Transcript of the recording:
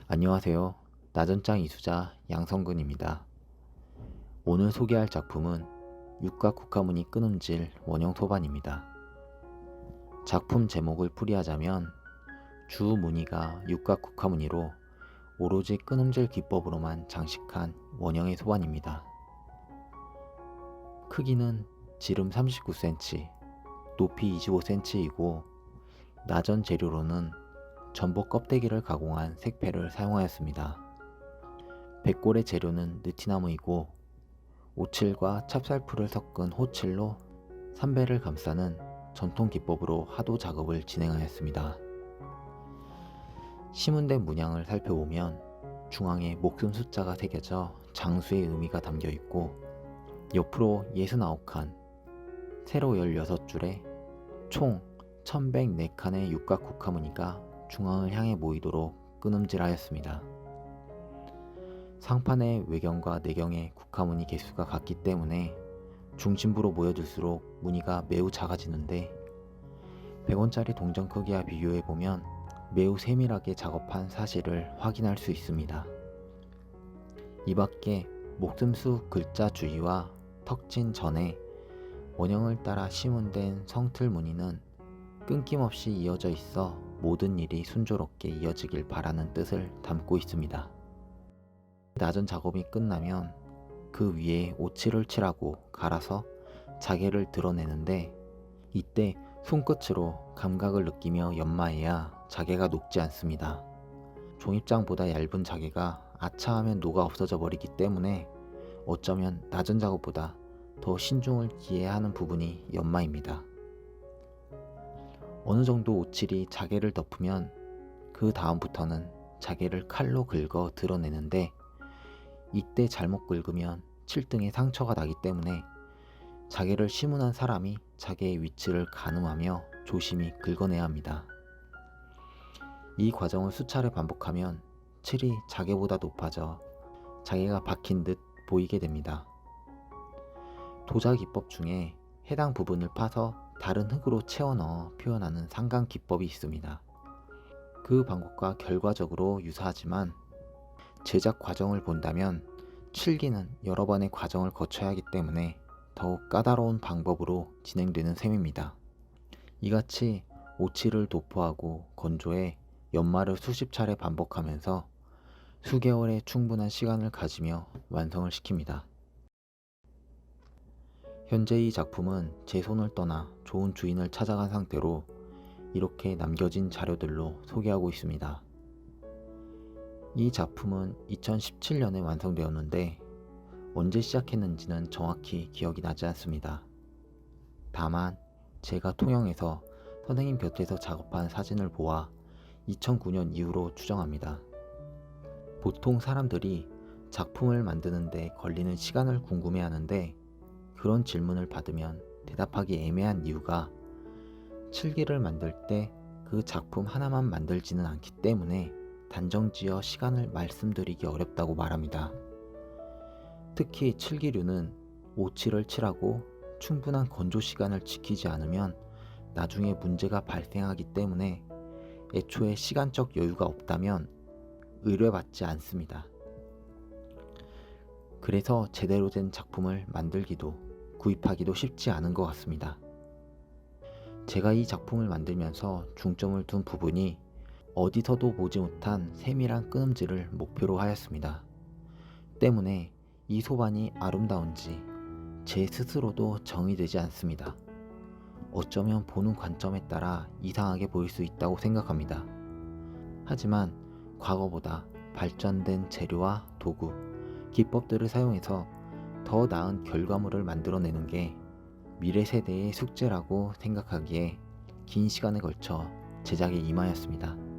안녕하세요. 나전장 이수자 양성근입니다. 오늘 소개할 작품은 육각 국화무늬 끊음질 원형 소반입니다. 작품 제목을 풀이하자면 주 무늬가 육각 국화무늬로 오로지 끊음질 기법으로만 장식한 원형의 소반입니다. 크기는 지름 39cm, 높이 25cm이고 나전 재료로는 전복 껍데기를 가공한 색패를 사용하였습니다. 백골의 재료는 느티나무이고 오칠과 찹쌀풀을 섞은 호칠로 삼배를 감싸는 전통 기법으로 하도 작업을 진행하였습니다. 시문된 문양을 살펴보면 중앙에 목숨 숫자가 새겨져 장수의 의미가 담겨 있고 옆으로 69칸, 세로 16줄에 총 1104칸의 육각 국화무늬가 중앙을 향해 모이도록 끊음질하였습니다. 상판의 외경과 내경의 국화무늬 개수가 같기 때문에 중심부로 모여들수록 무늬가 매우 작아지는데 100원짜리 동전 크기와 비교해보면 매우 세밀하게 작업한 사실을 확인할 수 있습니다. 이 밖에 목슴수 글자 주위와 턱진 전에 원형을 따라 시문된 성틀 무늬는 끊김없이 이어져 있어 모든 일이 순조롭게 이어지길 바라는 뜻을 담고 있습니다. 나전 작업이 끝나면 그 위에 오칠을 칠하고 갈아서 자개를 드러내는데 이때 손끝으로 감각을 느끼며 연마해야 자개가 녹지 않습니다. 종입장보다 얇은 자개가 아차하면 녹아 없어져 버리기 때문에 어쩌면 나전 작업보다 더 신중을 기해야 하는 부분이 연마입니다. 어느 정도 오칠이 자개를 덮으면 그 다음부터는 자개를 칼로 긁어 드러내는데 이때 잘못 긁으면 칠등에 상처가 나기 때문에 자개를 시문한 사람이 자개의 위치를 가늠하며 조심히 긁어내야 합니다. 이 과정을 수차례 반복하면 칠이 자개보다 높아져 자개가 박힌 듯 보이게 됩니다. 도자 기법 중에 해당 부분을 파서 다른 흙으로 채워 넣어 표현하는 상강 기법이 있습니다. 그 방법과 결과적으로 유사하지만 제작 과정을 본다면 칠기는 여러 번의 과정을 거쳐야 하기 때문에 더욱 까다로운 방법으로 진행되는 셈입니다. 이같이 오칠을 도포하고 건조해 연마를 수십 차례 반복하면서 수개월의 충분한 시간을 가지며 완성을 시킵니다. 현재 이 작품은 제 손을 떠나 좋은 주인을 찾아간 상태로 이렇게 남겨진 자료들로 소개하고 있습니다. 이 작품은 2017년에 완성되었는데 언제 시작했는지는 정확히 기억이 나지 않습니다. 다만 제가 통영에서 선생님 곁에서 작업한 사진을 보아 2009년 이후로 추정합니다. 보통 사람들이 작품을 만드는데 걸리는 시간을 궁금해하는데 그런 질문을 받으면 대답하기 애매한 이유가 칠기를 만들 때 그 작품 하나만 만들지는 않기 때문에 단정지어 시간을 말씀드리기 어렵다고 말합니다. 특히 칠기류는 오칠을 칠하고 충분한 건조 시간을 지키지 않으면 나중에 문제가 발생하기 때문에 애초에 시간적 여유가 없다면 의뢰받지 않습니다. 그래서 제대로 된 작품을 만들기도 구입하기도 쉽지 않은 것 같습니다. 제가 이 작품을 만들면서 중점을 둔 부분이 어디서도 보지 못한 세밀한 끊음질을 목표로 하였습니다. 때문에 이 소반이 아름다운지 제 스스로도 정의되지 않습니다. 어쩌면 보는 관점에 따라 이상하게 보일 수 있다고 생각합니다. 하지만 과거보다 발전된 재료와 도구, 기법들을 사용해서 더 나은 결과물을 만들어내는 게 미래 세대의 숙제라고 생각하기에 긴 시간에 걸쳐 제작에 임하였습니다.